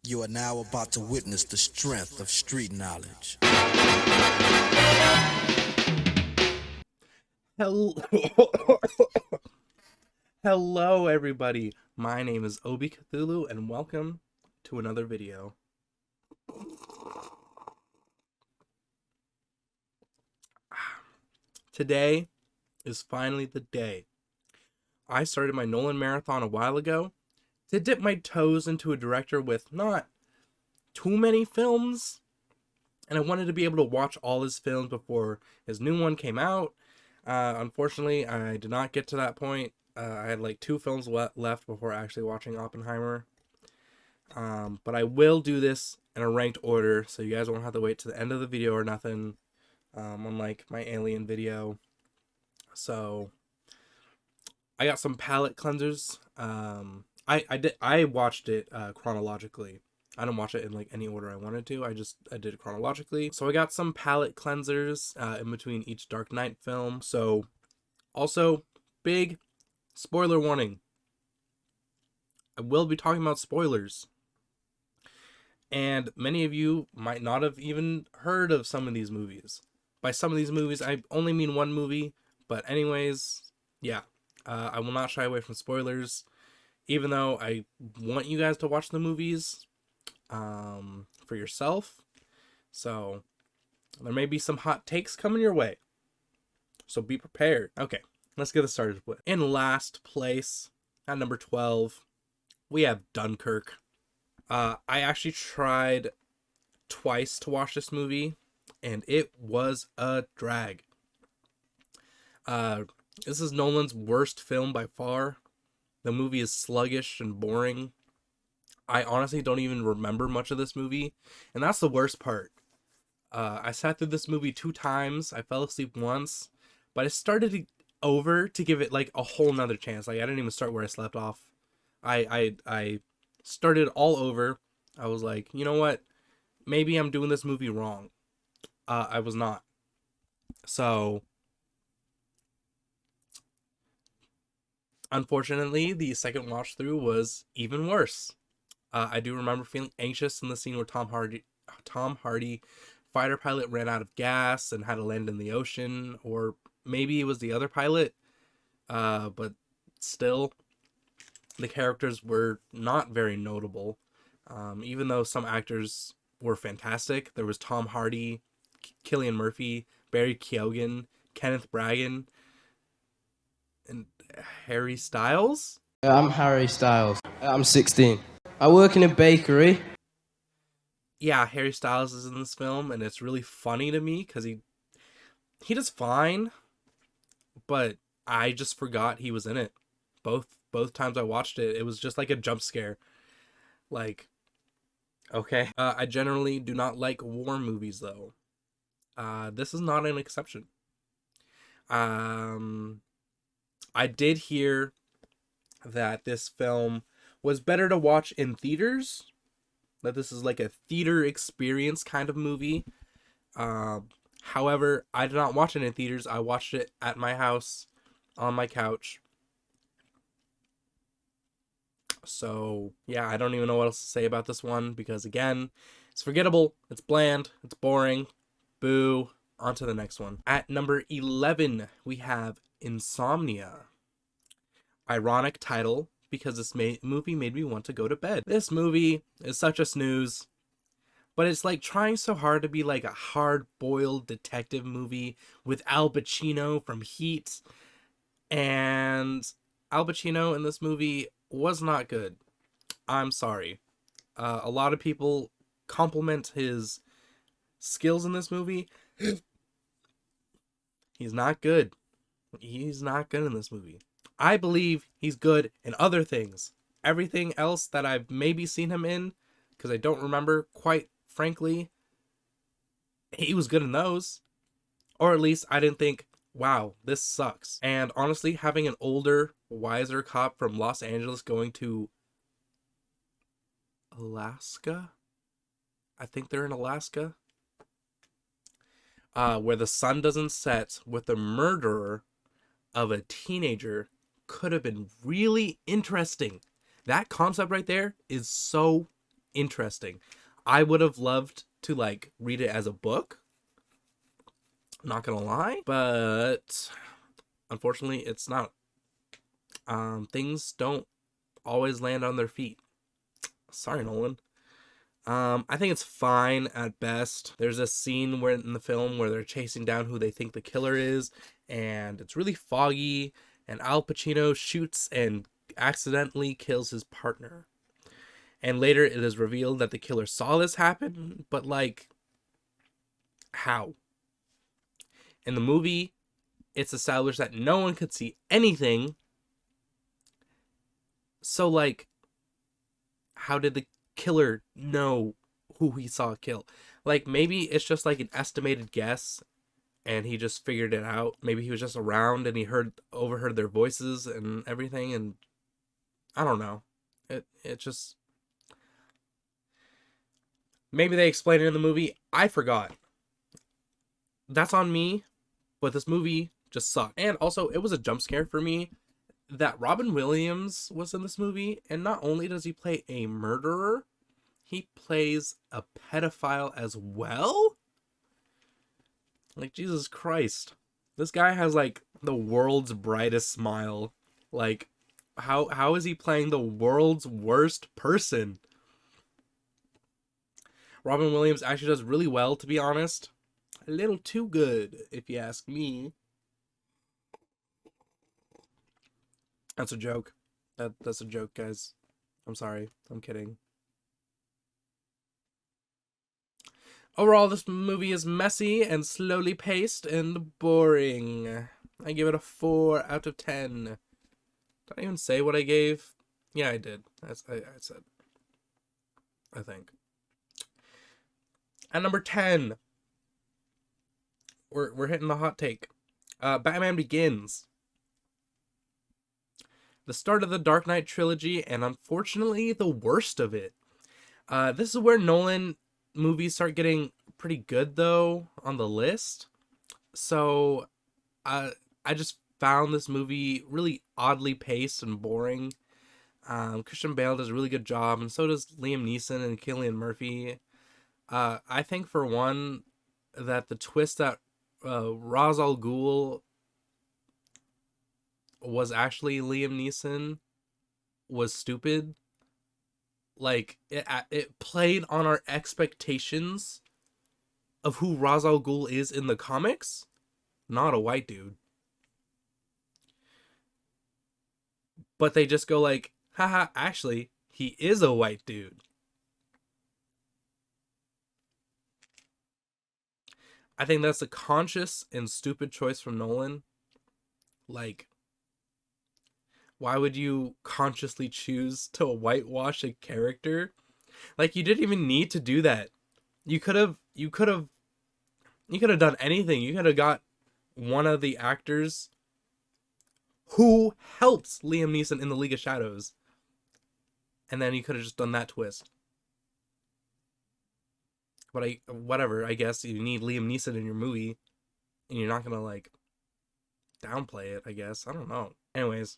You are now about to witness the strength of street knowledge. Hello, hello everybody. My name is Obi Cthulhu, and welcome to another video. Today is finally the day. I started my Nolan marathon a while ago to dip my toes into a director with not too many films, and I wanted to be able to watch all his films before his new one came out. Unfortunately, I did not get to that point. I had like 2 films left before actually watching Oppenheimer. But I will do this in a ranked order, so you guys won't have to wait to the end of the video or nothing, unlike my Alien video. So I got some palate cleansers. I watched it chronologically. I didn't watch it in like any order I wanted to. I did it chronologically. So I got some palate cleansers in between each Dark Knight film. So also, big spoiler warning. I will be talking about spoilers. And many of you might not have even heard of some of these movies. By some of these movies, I only mean one movie. But anyways, yeah. I will not shy away from spoilers. Even though I want you guys to watch the movies for yourself. So there may be some hot takes coming your way. So be prepared. Okay, let's get this started with. In last place, at number 12, we have Dunkirk. I actually tried twice to watch this movie, and it was a drag. This is Nolan's worst film by far. The movie is sluggish and boring. I honestly don't even remember much of this movie, and that's the worst part. I sat through this movie 2 times. I fell asleep once, but I started over to give it like a whole nother chance. Like I didn't even start where I slept off. I started all over. I was like, you know what? Maybe I'm doing this movie wrong. I was not. So, unfortunately, the second watch through was even worse. I do remember feeling anxious in the scene where Tom Hardy, fighter pilot, ran out of gas and had to land in the ocean, or maybe it was the other pilot. But still, the characters were not very notable. Even though some actors were fantastic, there was Tom Hardy, Cillian Murphy, Barry Keoghan, Kenneth Branagh, and Harry Styles. I'm Harry Styles. I'm 16. I work in a bakery. Yeah, Harry Styles is in this film, and it's really funny to me because he does fine, but I just forgot he was in it. Both times I watched it, it was just like a jump scare. Like, okay. I generally do not like war movies, though. This is not an exception. I did hear that this film was better to watch in theaters. That this is like a theater experience kind of movie. However, I did not watch it in theaters. I watched it at my house on my couch. So, yeah, I don't even know what else to say about this one because, again, it's forgettable, it's bland, it's boring. Boo. On to the next one. At number 11, we have Insomnia. Ironic title because this movie made me want to go to bed. This movie is such a snooze, but it's like trying so hard to be like a hard-boiled detective movie with Al Pacino from Heat, and Al Pacino in this movie was not good. I'm sorry. A lot of people compliment his skills in this movie. He's not good. He's not good in this movie. I believe he's good in other things. Everything else that I've maybe seen him in, because I don't remember, quite frankly, he was good in those. Or at least I didn't think, wow, this sucks. And honestly, having an older, wiser cop from Los Angeles going to Alaska? I think they're in Alaska. Where the sun doesn't set with the murderer of a teenager could have been really interesting. That concept right there is so interesting. I would have loved to like read it as a book. Not gonna lie, but unfortunately, it's not. Things don't always land on their feet. Sorry, Nolan. I think it's fine at best. There's a scene where in the film where they're chasing down who they think the killer is, and it's really foggy, and Al Pacino shoots and accidentally kills his partner. And later it is revealed that the killer saw this happen, but like, how? In the movie, it's established that no one could see anything. So like, how did the killer know who he saw kill? Like, maybe it's just like an estimated guess and he just figured it out. Maybe he was just around and he overheard their voices and everything, and I don't know. It just, maybe they explained it in the movie. I forgot. That's on me, but this movie just sucked. And also, it was a jump scare for me that Robin Williams was in this movie, and not only does he play a murderer, he plays a pedophile as well? Like, Jesus Christ. This guy has, like, the world's brightest smile. Like, how is he playing the world's worst person? Robin Williams actually does really well, to be honest. A little too good, if you ask me. That's a joke. That's a joke, guys. I'm sorry. I'm kidding. Overall, this movie is messy and slowly paced and boring. I give it a 4 out of 10. Did I even say what I gave? Yeah, I did. I said. I think. At number 10, we're hitting the hot take. Batman Begins. The start of the Dark Knight trilogy, and unfortunately, the worst of it. This is where Nolan movies start getting pretty good, though, on the list. So, I just found this movie really oddly paced and boring. Christian Bale does a really good job, and so does Liam Neeson and Cillian Murphy. I think, for one, that the twist that Ra's al Ghul was actually Liam Neeson was stupid. Like, it played on our expectations of who Ra's al Ghul is in the comics, not a white dude. But they just go like, haha, actually, he is a white dude. I think that's a conscious and stupid choice from Nolan. Like, why would you consciously choose to whitewash a character? Like, you didn't even need to do that. You could have done anything. You could have got one of the actors who helps Liam Neeson in The League of Shadows, and then you could have just done that twist. But whatever, I guess you need Liam Neeson in your movie, and you're not gonna like downplay it, I guess. I don't know. Anyways,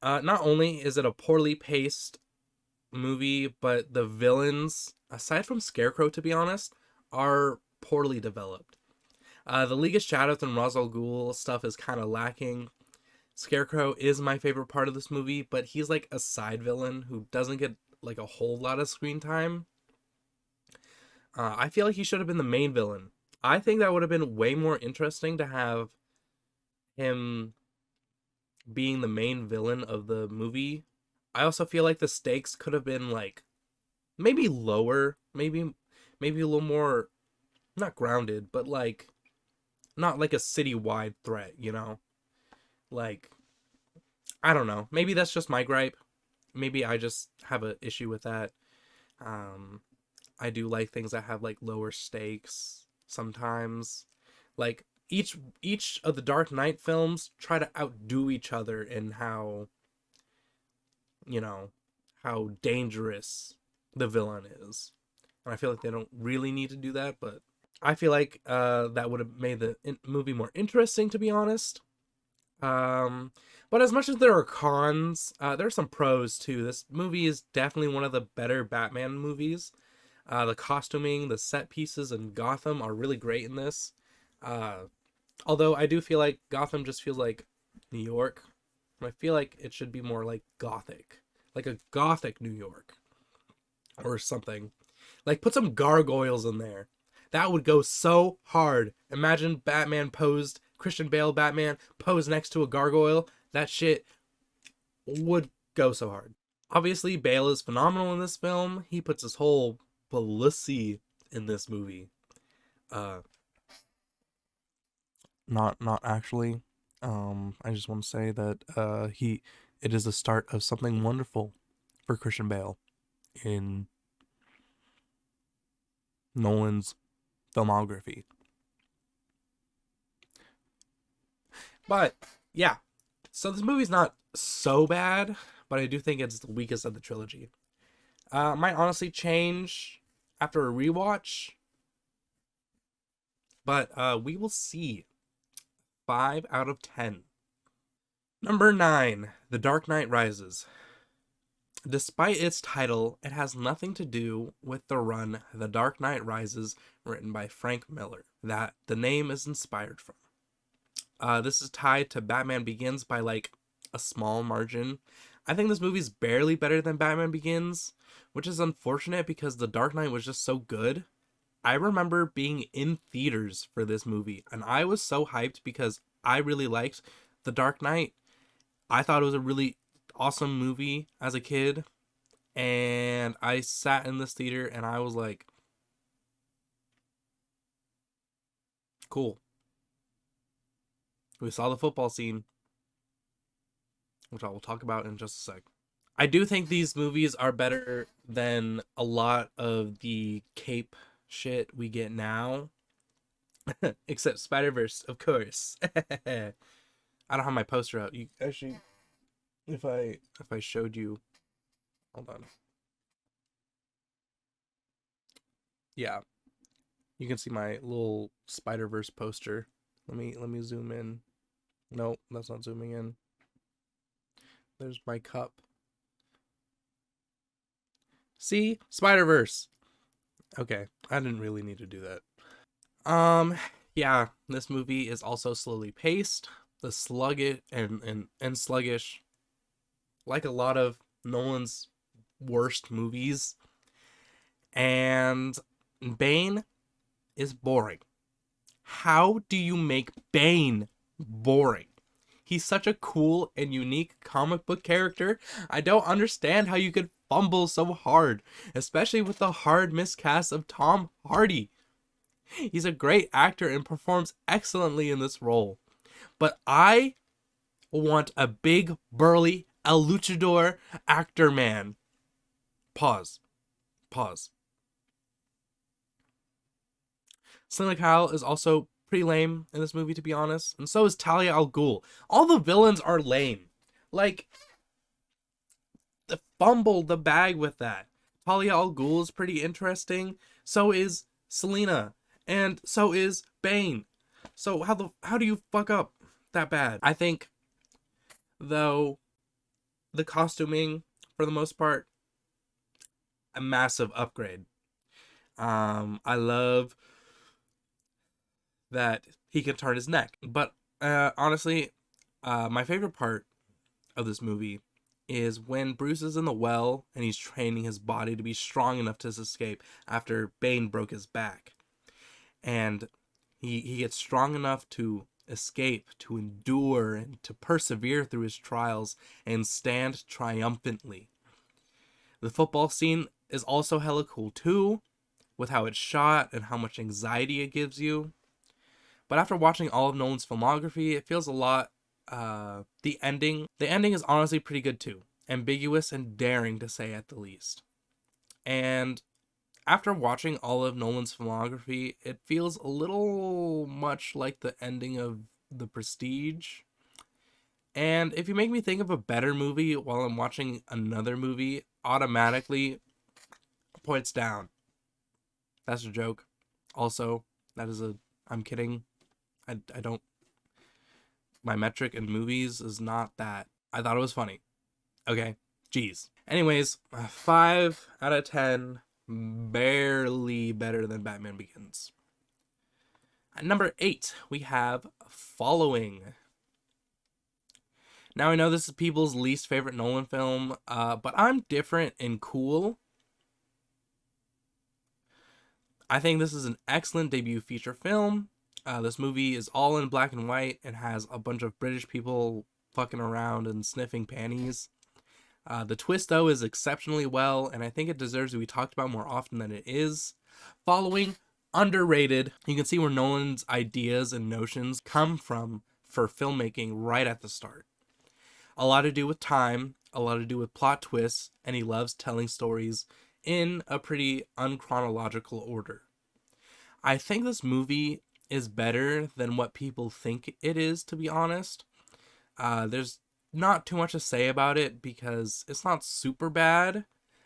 not only is it a poorly paced movie, but the villains, aside from Scarecrow, to be honest, are poorly developed. The League of Shadows and Ra's al Ghul stuff is kind of lacking. Scarecrow is my favorite part of this movie, but he's like a side villain who doesn't get like a whole lot of screen time. I feel like he should have been the main villain. I think that would have been way more interesting to have him being the main villain of the movie. I also feel like the stakes could have been like maybe lower, maybe a little more, not grounded, but like not like a citywide threat, you know? Like, I don't know. Maybe that's just my gripe. Maybe I just have an issue with that. I do like things that have like lower stakes sometimes. Like each of the Dark Knight films try to outdo each other in how, you know, how dangerous the villain is. And I feel like they don't really need to do that, but I feel like that would have made the movie more interesting, to be honest. But as much as there are cons, there are some pros too. This movie is definitely one of the better Batman movies. The costuming, the set pieces, and Gotham are really great in this. Uh, Although I do feel like Gotham just feels like New York. I feel like it should be more like gothic, like a gothic New York or something. Like put some gargoyles in there. That would go so hard. Imagine Christian Bale Batman posed next to a gargoyle. That shit would go so hard. Obviously, Bale is phenomenal in this film. He puts his whole publicity in this movie. Uh, not actually. I just want to say that it is the start of something wonderful for Christian Bale in Nolan's filmography. But yeah, so this movie's not so bad, but I do think it's the weakest of the trilogy. Might honestly change after a rewatch, but we will see. 5 out of 10. Number 9, The Dark Knight Rises. Despite its title, it has nothing to do with the run The Dark Knight Rises, written by Frank Miller, that the name is inspired from. This is tied to Batman Begins by like a small margin. I think this movie's barely better than Batman Begins, which is unfortunate because The Dark Knight was just so good. I remember being in theaters for this movie, and I was so hyped because I really liked The Dark Knight. I thought it was a really awesome movie as a kid, and I sat in this theater and I was like, cool. We saw the football scene, which I will talk about in just a sec. I do think these movies are better than a lot of the cape shit we get now. Except Spider-Verse, of course. I don't have my poster out. You actually, if I showed you, hold on. Yeah, you can see my little Spider-Verse poster. Let me zoom in. No, that's not zooming in. There's my cup. See? Spider-Verse. Okay, I didn't really need to do that. Yeah, this movie is also slowly paced, the sluggish and sluggish, like a lot of Nolan's worst movies. And Bane is boring. How do you make Bane boring? He's such a cool and unique comic book character. I don't understand how you could fumble so hard, especially with the hard miscast of Tom Hardy. He's a great actor and performs excellently in this role. But I want a big, burly, El Luchador actor man. Pause. Pause. Selina Kyle is also pretty lame in this movie, to be honest. And so is Talia al Ghul. All the villains are lame. Like, fumbled the bag with that. Talia al Ghul is pretty interesting. So is Selina. And so is Bane. So how do you fuck up that bad? I think, though, the costuming, for the most part, a massive upgrade. I love that he can turn his neck. But honestly, my favorite part of this movie is when Bruce is in the well and he's training his body to be strong enough to escape after Bane broke his back. And he gets strong enough to escape, to endure, and to persevere through his trials and stand triumphantly. The football scene is also hella cool too, with how it's shot and how much anxiety it gives you. But after watching all of Nolan's filmography, it feels a lot. The ending is honestly pretty good too, ambiguous and daring to say at the least. And after watching all of Nolan's filmography, it feels a little much like the ending of The Prestige. And if you make me think of a better movie while I'm watching another movie, automatically points down. That's a joke. Also, I'm kidding. I don't My metric in movies is not that. I thought it was funny. Okay, jeez. Anyways, 5 out of 10, barely better than Batman Begins. At number 8, we have Following. Now I know this is people's least favorite Nolan film, but I'm different and cool. I think this is an excellent debut feature film. This movie is all in black and white and has a bunch of British people fucking around and sniffing panties. The twist, though, is exceptionally well, and I think it deserves to be talked about more often than it is. Following, underrated. You can see where Nolan's ideas and notions come from for filmmaking right at the start. A lot to do with time, a lot to do with plot twists, and he loves telling stories in a pretty unchronological order. I think this movie is better than what people think it is, to be honest. There's not too much to say about it because it's not super bad,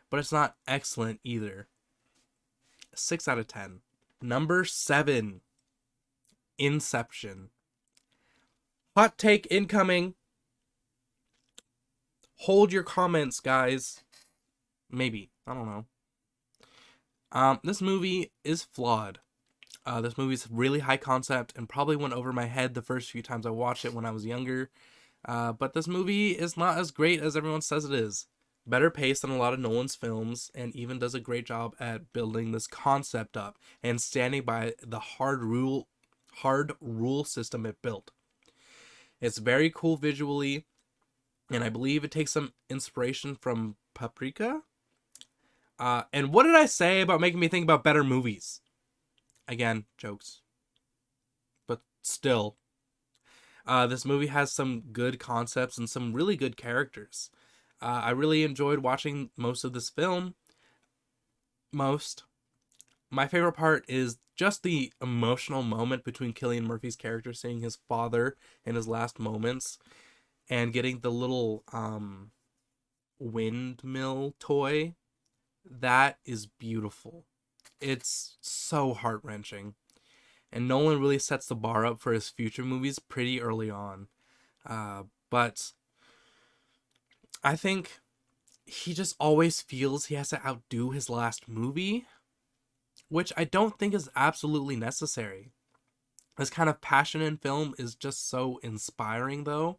but it's not excellent either. 6 out of 10. Number 7, Inception. Hot take incoming. Hold your comments, guys. Maybe. I don't know. This movie is flawed. This movie's really high concept and probably went over my head the first few times I watched it when I was younger. But this movie is not as great as everyone says it is. Better paced than a lot of Nolan's films, and even does a great job at building this concept up and standing by the hard rule system it built. It's very cool visually, and I believe it takes some inspiration from Paprika. And what did I say about making me think about better movies? Again, jokes. But still, this movie has some good concepts and some really good characters. I really enjoyed watching most of this film. My favorite part is just the emotional moment between Cillian Murphy's character seeing his father in his last moments and getting the little windmill toy. That is beautiful. It's so heart-wrenching. And Nolan really sets the bar up for his future movies pretty early on. But I think he just always feels he has to outdo his last movie, which I don't think is absolutely necessary. This kind of passion in film is just so inspiring, though.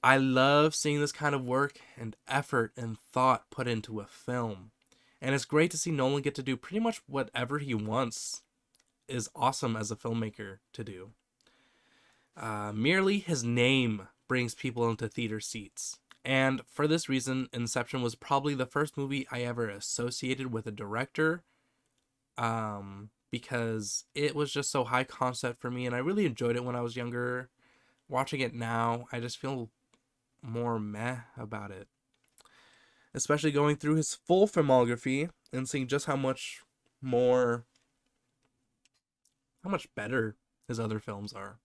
I love seeing this kind of work and effort and thought put into a film. And it's great to see Nolan get to do pretty much whatever he wants. Is awesome as a filmmaker to do. Merely his name brings people into theater seats. And for this reason, Inception was probably the first movie I ever associated with a director. Because it was just so high concept for me, and I really enjoyed it when I was younger. Watching it now, I just feel more meh about it. Especially going through his full filmography and seeing just how much better his other films are.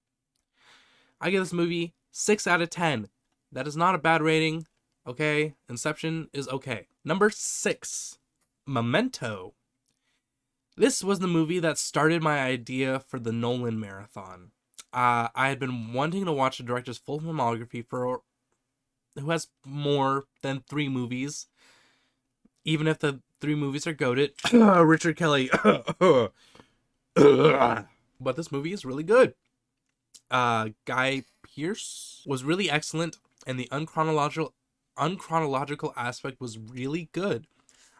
I give this movie 6 out of 10. That is not a bad rating. Okay, Inception is okay. Number 6, Memento. This was the movie that started my idea for the Nolan marathon. I had been wanting to watch a director's full filmography who has more than 3 movies. Even if the 3 movies are goated. Richard Kelly. But this movie is really good. Guy Pearce was really excellent, and the unchronological aspect was really good.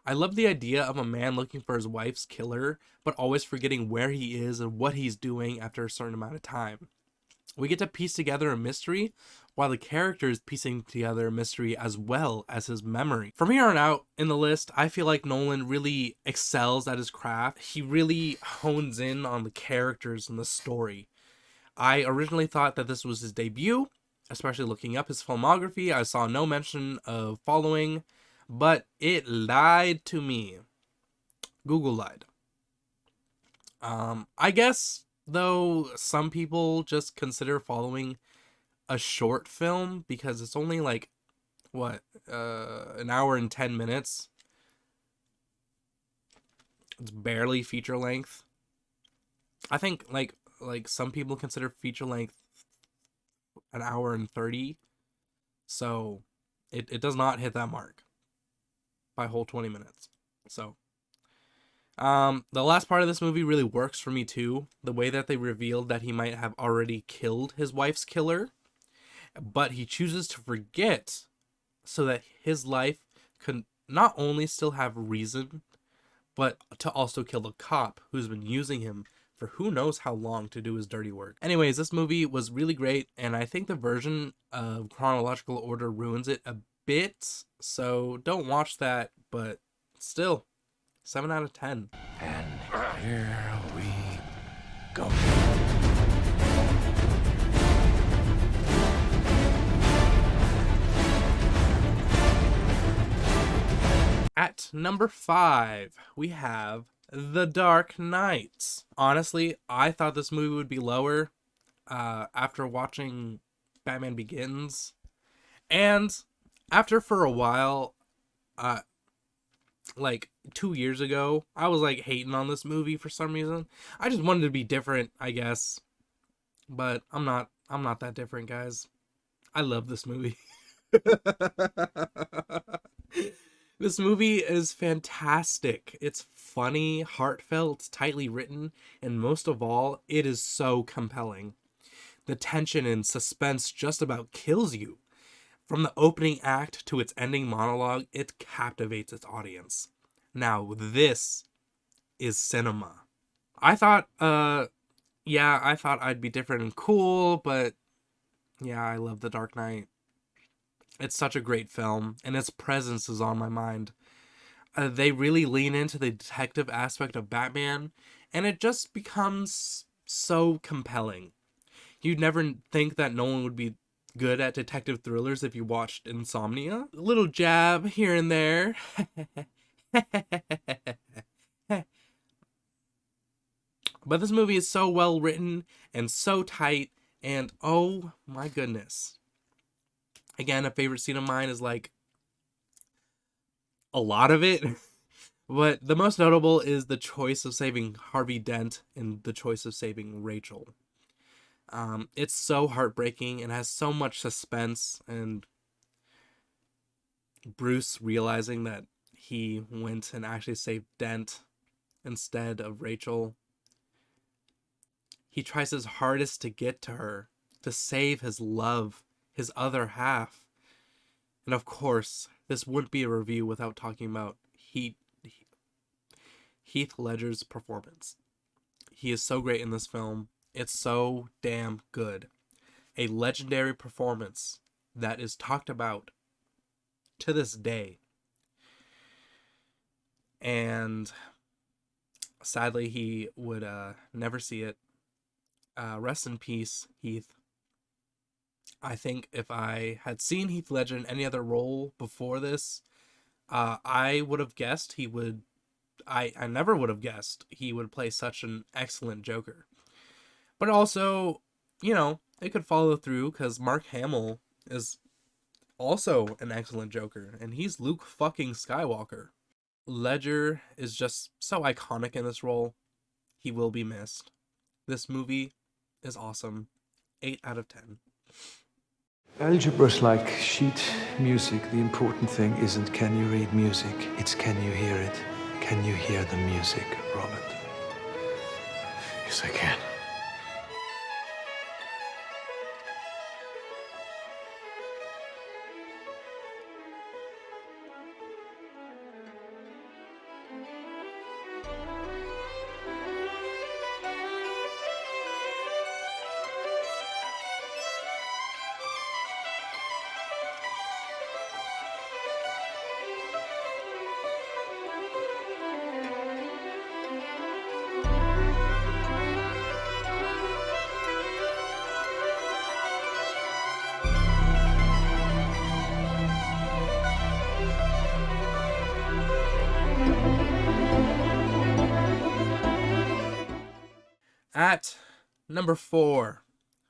I love the idea of a man looking for his wife's killer, but always forgetting where he is and what he's doing after a certain amount of time. We get to piece together a mystery, while the character is piecing together a mystery as well as his memory. From here on out in the list, I feel like Nolan really excels at his craft. He really hones in on the characters and the story. I originally thought that this was his debut, especially looking up his filmography. I saw no mention of Following, but it lied to me. Google lied. I guess, though, some people just consider Following a short film because it's only like, an hour and 10 minutes. It's barely feature length. I think, like some people consider feature length an hour and 30. So it does not hit that mark by a whole 20 minutes. So the last part of this movie really works for me too. The way that they revealed that he might have already killed his wife's killer, but he chooses to forget so that his life could not only still have reason, but to also kill the cop who's been using him for who knows how long to do his dirty work. Anyways, this movie was really great, and I think the version of chronological order ruins it a bit, so don't watch that, but still, 7 out of 10. And here we go. At number 5, we have The Dark Knight. Honestly, I thought this movie would be lower after watching Batman Begins. And after for a while, like 2 years ago, I was like hating on this movie for some reason. I just wanted to be different, I guess. But I'm not that different, guys. I love this movie. This movie is fantastic. It's funny, heartfelt, tightly written, and most of all, it is so compelling. The tension and suspense just about kills you. From the opening act to its ending monologue, it captivates its audience. Now, this is cinema. I thought I'd be different and cool, but yeah, I love The Dark Knight. It's such a great film, and its presence is on my mind. They really lean into the detective aspect of Batman, and it just becomes so compelling. You'd never think that Nolan would be good at detective thrillers if you watched Insomnia. A little jab here and there. But this movie is so well written and so tight, and oh my goodness. Again, a favorite scene of mine is like a lot of it, but the most notable is the choice of saving Harvey Dent and the choice of saving Rachel. It's so heartbreaking and has so much suspense, and Bruce realizing that he went and actually saved Dent instead of Rachel. He tries his hardest to get to her, to save his love, his other half. And of course, this wouldn't be a review without talking about Heath Ledger's performance. He is so great in this film. It's so damn good. A legendary performance that is talked about to this day. And sadly, he would never see it. Rest in peace, Heath. I think if I had seen Heath Ledger in any other role before this, I would have guessed he would... I never would have guessed he would play such an excellent Joker. But also, you know, it could follow through because Mark Hamill is also an excellent Joker, and he's Luke fucking Skywalker. Ledger is just so iconic in this role. He will be missed. This movie is awesome. 8 out of 10. Algebra's like sheet music. The important thing isn't can you read music, it's can you hear it. Can you hear the music, Robert? Yes, I can. At number 4,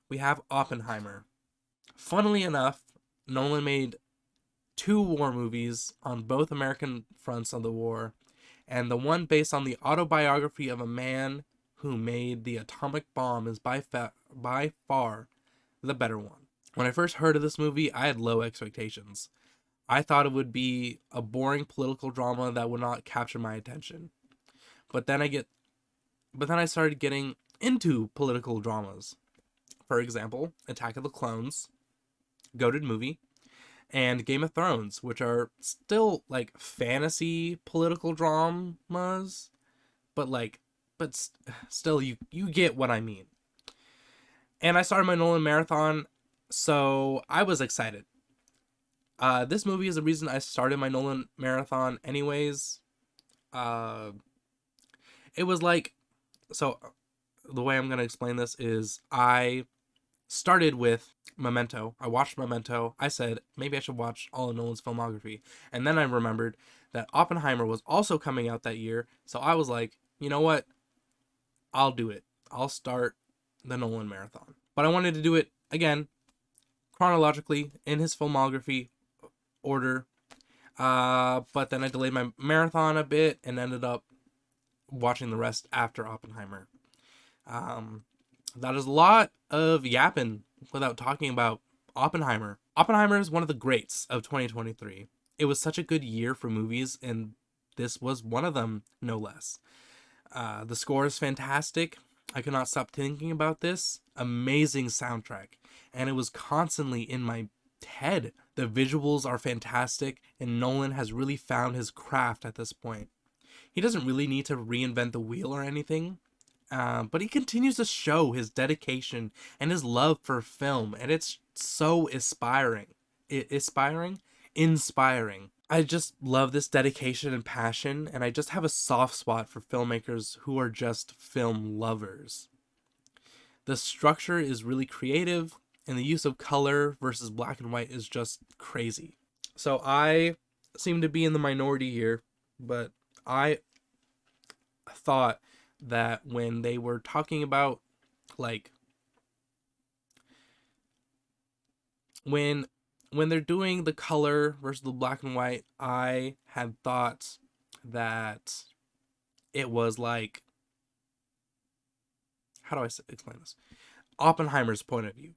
we have Oppenheimer. Funnily enough, Nolan made 2 war movies on both American fronts of the war, and the one based on the autobiography of a man who made the atomic bomb is by far the better one. When I first heard of this movie, I had low expectations. I thought it would be a boring political drama that would not capture my attention. But then I started getting into political dramas. For example, Attack of the Clones, goated movie, and Game of Thrones, which are still like fantasy political dramas, but still you get what I mean. And I started my Nolan marathon, so I was excited. This movie is the reason I started my Nolan marathon anyways. It was like, so the way I'm going to explain this is I started with Memento. I watched Memento. I said, maybe I should watch all of Nolan's filmography. And then I remembered that Oppenheimer was also coming out that year. So I was like, you know what? I'll do it. I'll start the Nolan marathon. But I wanted to do it, again, chronologically, in his filmography order. But then I delayed my marathon a bit and ended up watching the rest after Oppenheimer. That is a lot of yapping without talking about Oppenheimer. Oppenheimer is one of the greats of 2023. It was such a good year for movies, and this was one of them, no less. The score is fantastic. I could not stop thinking about this. Amazing soundtrack. And it was constantly in my head. The visuals are fantastic, and Nolan has really found his craft at this point. He doesn't really need to reinvent the wheel or anything, but he continues to show his dedication and his love for film, and it's so inspiring. Inspiring. I just love this dedication and passion, and I just have a soft spot for filmmakers who are just film lovers. The structure is really creative, and the use of color versus black and white is just crazy. So I seem to be in the minority here, but I thought that when they were talking about, like, when they're doing the color versus the black and white, I had thought that it was like, how do I explain this? Oppenheimer's point of view.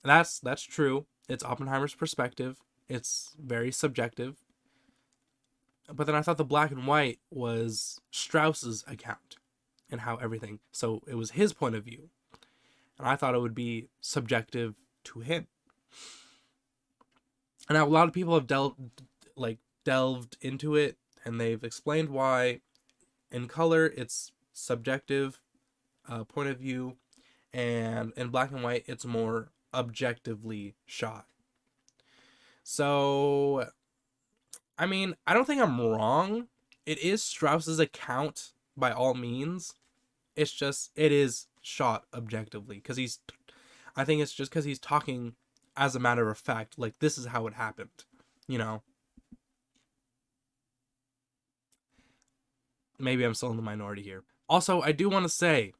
That's true. It's Oppenheimer's perspective. It's very subjective. But then I thought the black and white was Strauss's account and how everything. So it was his point of view. And I thought it would be subjective to him. And now a lot of people have delved into it, and they've explained why in color it's subjective point of view, and in black and white it's more objectively shot. So, I mean, I don't think I'm wrong. It is Strauss's account by all means. It's just, it is shot objectively, because I think it's just because he's talking as a matter of fact, like, this is how it happened, you know? Maybe I'm still in the minority here. Also, I do want to say,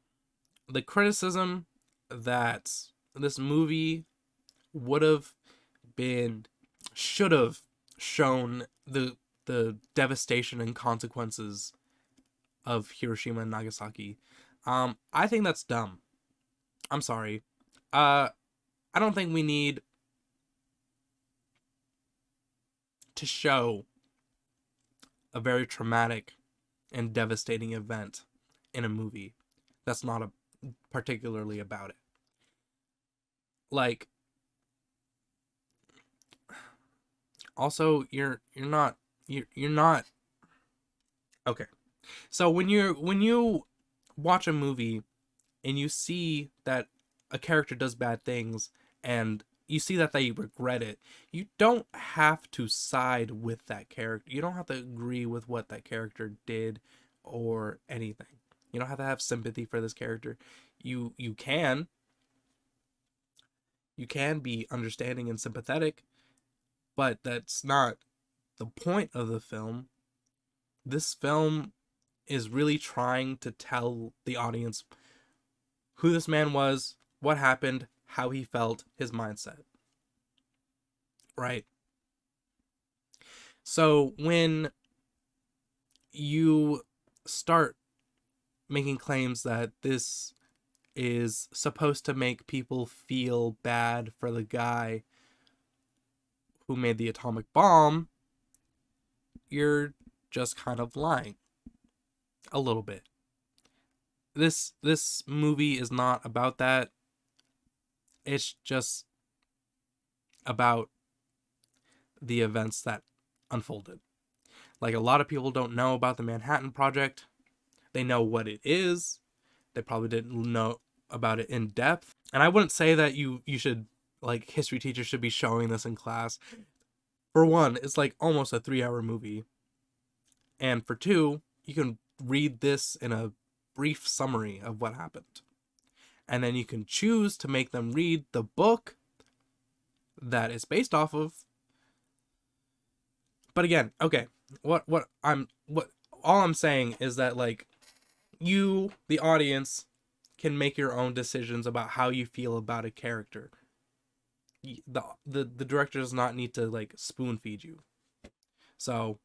the criticism that this movie should have shown the devastation and consequences of Hiroshima and Nagasaki. I think that's dumb. I'm sorry. I don't think we need to show a very traumatic and devastating event in a movie that's not particularly about it. Like, also, you're not okay. So when you watch a movie and you see that a character does bad things and you see that they regret it, you don't have to side with that character. You don't have to agree with what that character did or anything. You don't have to have sympathy for this character. You can be understanding and sympathetic, but that's not the point of the film. This film is really trying to tell the audience who this man was, what happened, how he felt, his mindset. Right? So when you start making claims that this is supposed to make people feel bad for the guy who made the atomic bomb, you're just kind of lying a little bit. This movie is not about that. It's just about the events that unfolded. Like, a lot of people don't know about the Manhattan Project. They know what it is. They probably didn't know about it in depth. And I wouldn't say that you should, like, history teachers should be showing this in class. For one, it's like almost a 3-hour movie. And for two, you can read this in a brief summary of what happened. And then you can choose to make them read the book that it's based off of. But again, okay, all I'm saying is that, like, you, the audience, can make your own decisions about how you feel about a character. The director does not need to, like, spoon feed you. So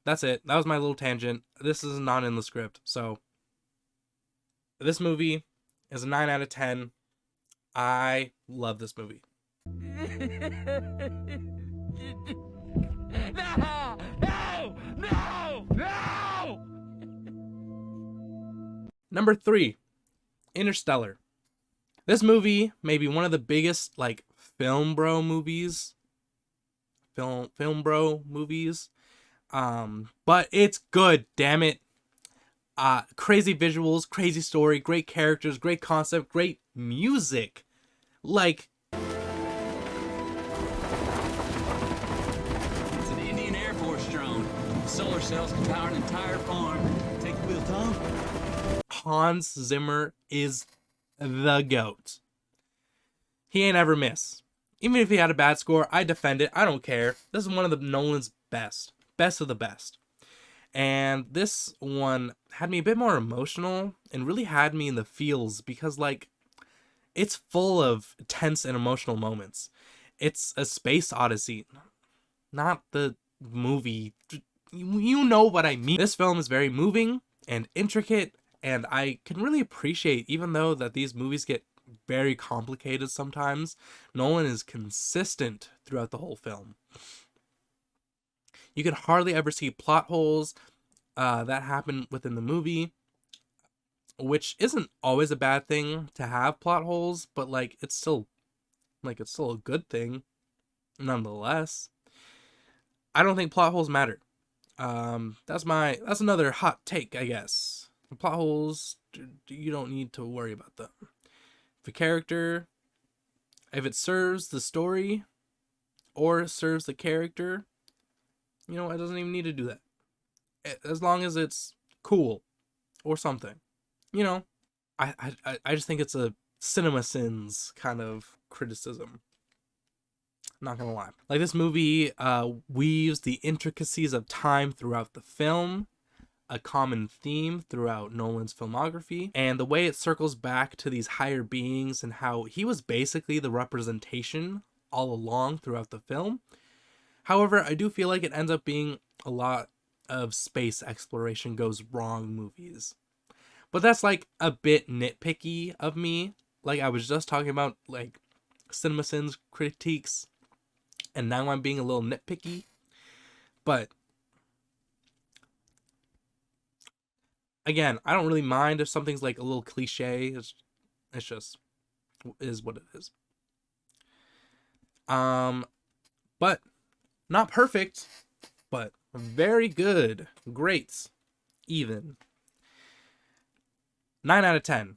that's it. That was my little tangent. This is not in the script. So this movie is a 9 out of 10. I love this movie. No! No! No! No! Number 3, Interstellar. This movie may be one of the biggest, like, film bro movies. But it's good, damn it. Crazy visuals, crazy story, great characters, great concept, great music. Like, It's an Indian Air Force drone. Solar cells can power an entire farm. Take the wheel, Tom. Hans Zimmer is the GOAT. He ain't ever miss. Even if he had a bad score, I defend it. I don't care. This is one of the Nolan's best of the best. And this one had me a bit more emotional and really had me in the feels because, like, it's full of tense and emotional moments. It's a space odyssey, not the movie. You know what I mean. This film is very moving and intricate, and I can really appreciate, even though that these movies get very complicated sometimes, Nolan is consistent throughout the whole film. You can hardly ever see plot holes that happen within the movie, which isn't always a bad thing to have plot holes, but like it's still a good thing nonetheless. I don't think plot holes matter. That's another hot take, I guess. Plot holes, you don't need to worry about them. If a character, if it serves the story or serves the character, you know, it doesn't even need to do that. As long as it's cool or something. You know, I just think it's a cinema sins kind of criticism. Not gonna lie. Like, this movie weaves the intricacies of time throughout the film, a common theme throughout Nolan's filmography, and the way it circles back to these higher beings and how he was basically the representation all along throughout the film. However, I do feel like it ends up being a lot of space exploration goes wrong movies. But that's, like, a bit nitpicky of me. Like, I was just talking about, like, CinemaSins critiques, and now I'm being a little nitpicky. But again, I don't really mind if something's, like, a little cliche. It's just is what it is. But not perfect, but very good. Great. Even. 9 out of 10.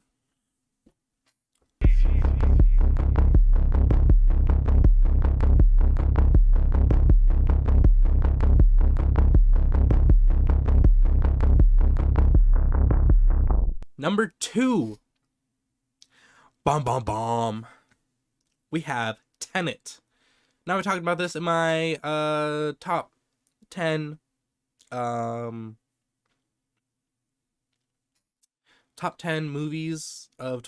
Number 2. Bomb. We have Tenet. Now, we talked about this in my top 10 movies of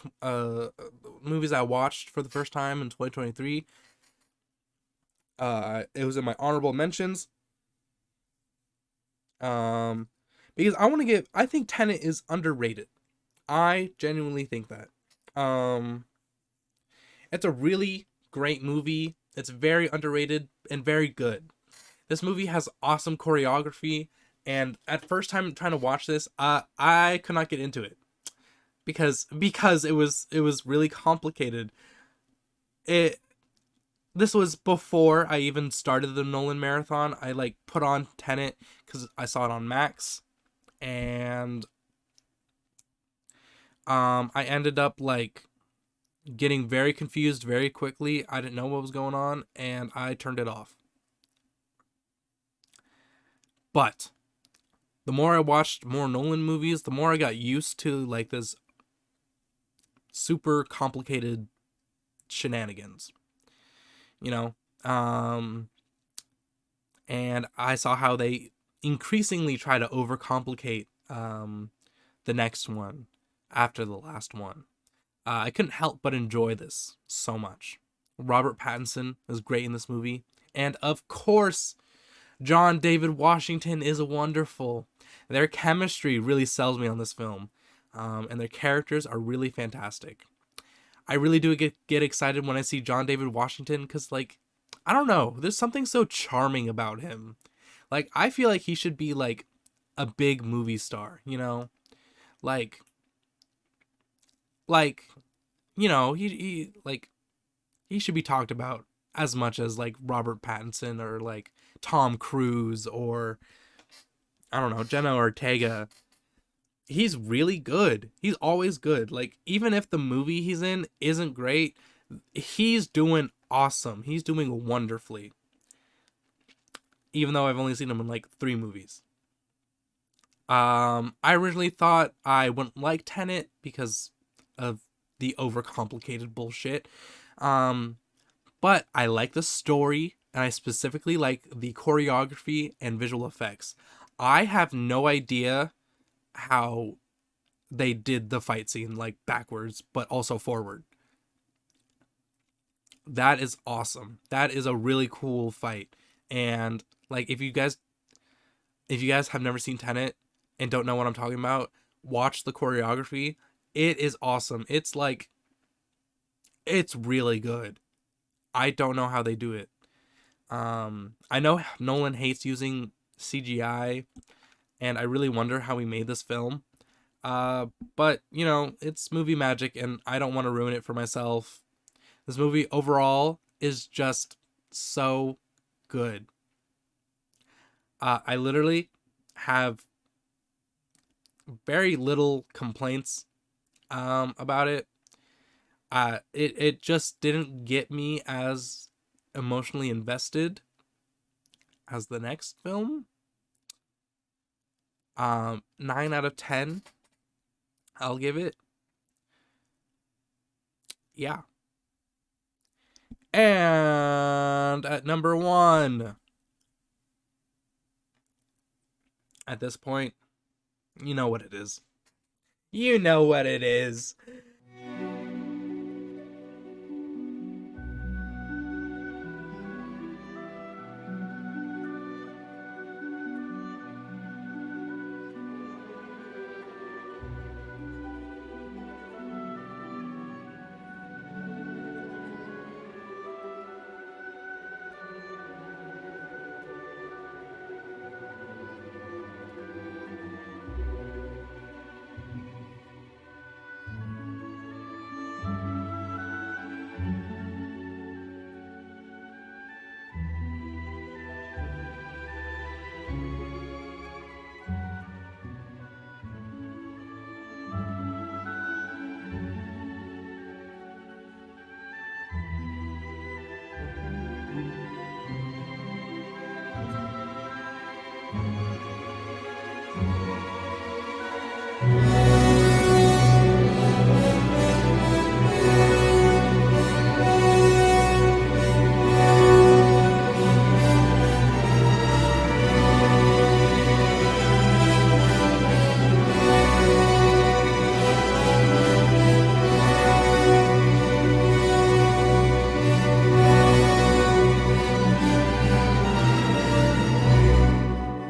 movies I watched for the first time in 2023. It was in my honorable mentions. Because I think Tenet is underrated. I genuinely think that. It's a really great movie. It's very underrated and very good. This movie has awesome choreography, and at first time trying to watch this, I could not get into it because it was really complicated. This was before I even started the Nolan marathon. I like put on Tenet because I saw it on Max, and I ended up like getting very confused very quickly. I didn't know what was going on, and I turned it off. But the more I watched more Nolan movies, the more I got used to like this super complicated shenanigans, you know. And I saw how they increasingly try to overcomplicate the next one after the last one. I couldn't help but enjoy this so much. Robert Pattinson is great in this movie, and of course, John David Washington is wonderful. Their chemistry really sells me on this film, and their characters are really fantastic. I really do get excited when I see John David Washington because, like, I don't know, there's something so charming about him. Like, I feel like he should be, like, a big movie star, you know? Like, you know, he should be talked about as much as, like, Robert Pattinson or, like, Tom Cruise or, I don't know, Jenna Ortega. He's really good. He's always good. Like, even if the movie he's in isn't great, he's doing awesome. He's doing wonderfully. Even though I've only seen him in like 3 movies. I originally thought I wouldn't like Tenet because of the overcomplicated bullshit. But I like the story, and I specifically like the choreography and visual effects. I have no idea how they did the fight scene like backwards but also forward. That is awesome. That is a really cool fight. And like if you guys have never seen Tenet and don't know what I'm talking about, watch the choreography. It is awesome. It's like, it's really good. I don't know how they do it. I know Nolan hates using CGI, and I really wonder how he made this film. But, you know, it's movie magic, and I don't want to ruin it for myself. This movie overall is just so good. I literally have very little complaints about it. It just didn't get me as emotionally invested as the next film. 9 out of 10 I'll give it. Yeah. And at number 1, at this point, you know what it is. You know what it is.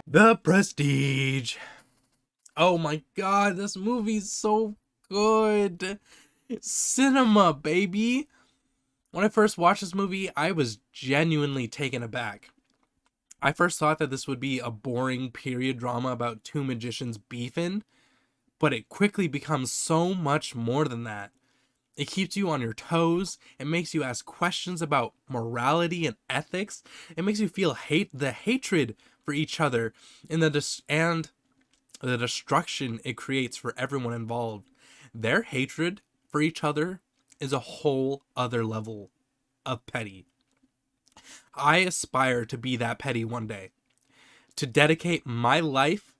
The Prestige. Oh my god, this movie's so good. Cinema, baby. When I first watched this movie, I was genuinely taken aback. I first thought that this would be a boring period drama about two magicians beefing, but it quickly becomes so much more than that. It keeps you on your toes. It makes you ask questions about morality and ethics. It makes you feel the hatred for each other and the destruction it creates for everyone involved. Their hatred for each other is a whole other level of petty. I aspire to be that petty one day, to dedicate my life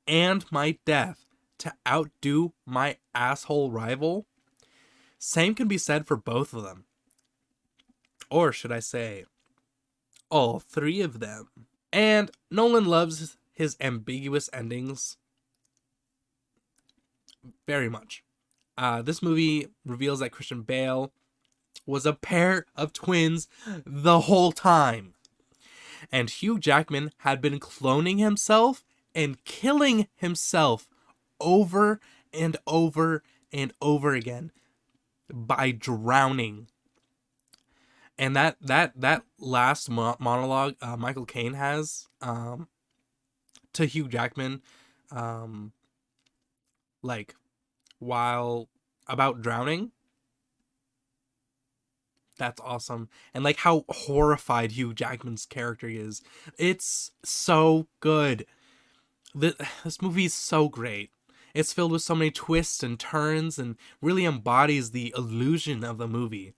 and my death to outdo my asshole rival. Same can be said for both of them. Or should I say, all three of them. And Nolan loves his ambiguous endings very much. This movie reveals that Christian Bale was a pair of twins the whole time. And Hugh Jackman had been cloning himself and killing himself over and over and over again by drowning. And that last monologue Michael Caine has to Hugh Jackman, like while about drowning, that's awesome. And like how horrified Hugh Jackman's character is, it's so good. This movie is so great. It's filled with so many twists and turns and really embodies the illusion of the movie.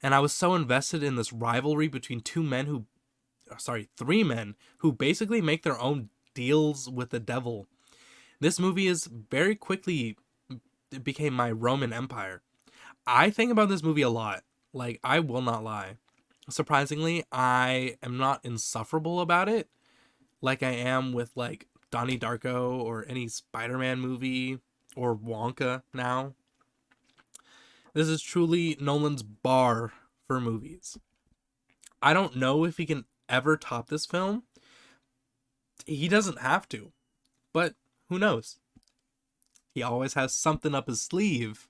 And I was so invested in this rivalry between three men who basically make their own deals with the devil. This movie is very quickly became my Roman Empire. I think about this movie a lot. Like, I will not lie. Surprisingly, I am not insufferable about it like I am with like Donnie Darko or any Spider-Man movie or Wonka now. This is truly Nolan's bar for movies. I don't know if he can ever top this film. He doesn't have to, but who knows? He always has something up his sleeve.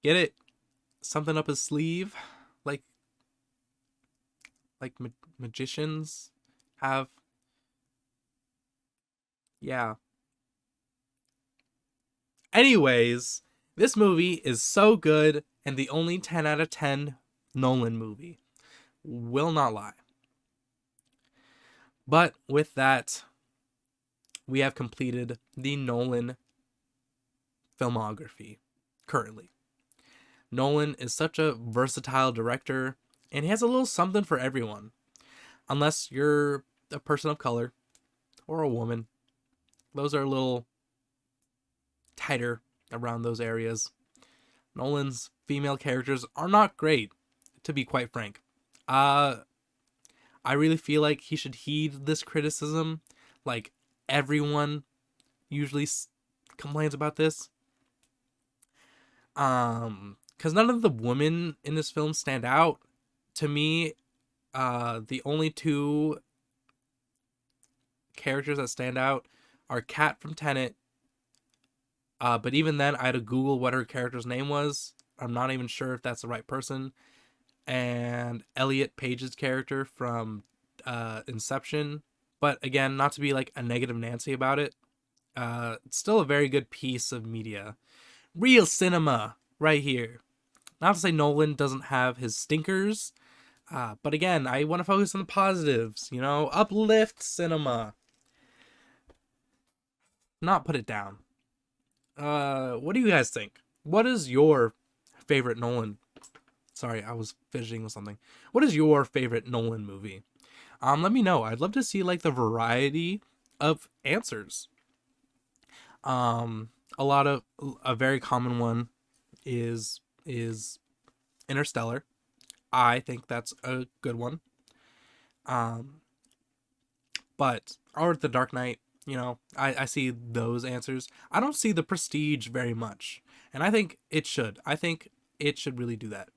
Get it? Something up his sleeve? Like magicians have. Yeah. Anyways, this movie is so good and the only 10 out of 10 Nolan movie. Will not lie. But with that, we have completed the Nolan filmography currently. Nolan is such a versatile director, and he has a little something for everyone. Unless you're a person of color or a woman. Those are a little tighter around those areas. Nolan's female characters are not great, to be quite frank. I really feel like he should heed this criticism. Like, everyone usually complains about this. Because none of the women in this film stand out. To me, the only two characters that stand out are Kat from Tenet. But even then, I had to Google what her character's name was. I'm not even sure if that's the right person. And Elliot Page's character from Inception. But again, not to be like a negative Nancy about it. It's still a very good piece of media. Real cinema right here. Not to say Nolan doesn't have his stinkers. But again, I want to focus on the positives. You know, uplift cinema. Not put it down. What do you guys think? What is your favorite Nolan? Sorry, I was fidgeting with something. What is your favorite Nolan movie? Let me know. I'd love to see like the variety of answers. A very common one is Interstellar. I think that's a good one. But or The Dark Knight. You know, I see those answers. I don't see The Prestige very much. And I think it should. I think it should really do that.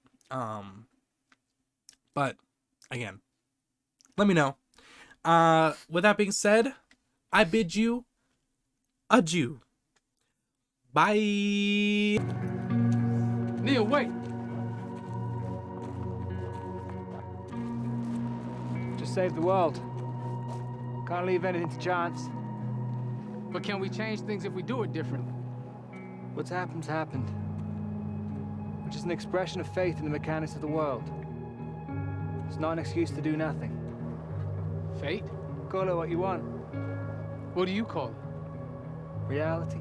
But, again, let me know. With that being said, I bid you adieu. Bye. Neil, wait! Just save the world. Can't leave anything to chance. But can we change things if we do it differently? What's happened's happened. Which is an expression of faith in the mechanics of the world. It's not an excuse to do nothing. Fate? Call it what you want. What do you call it? Reality.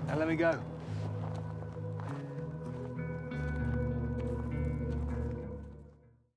Now let me go.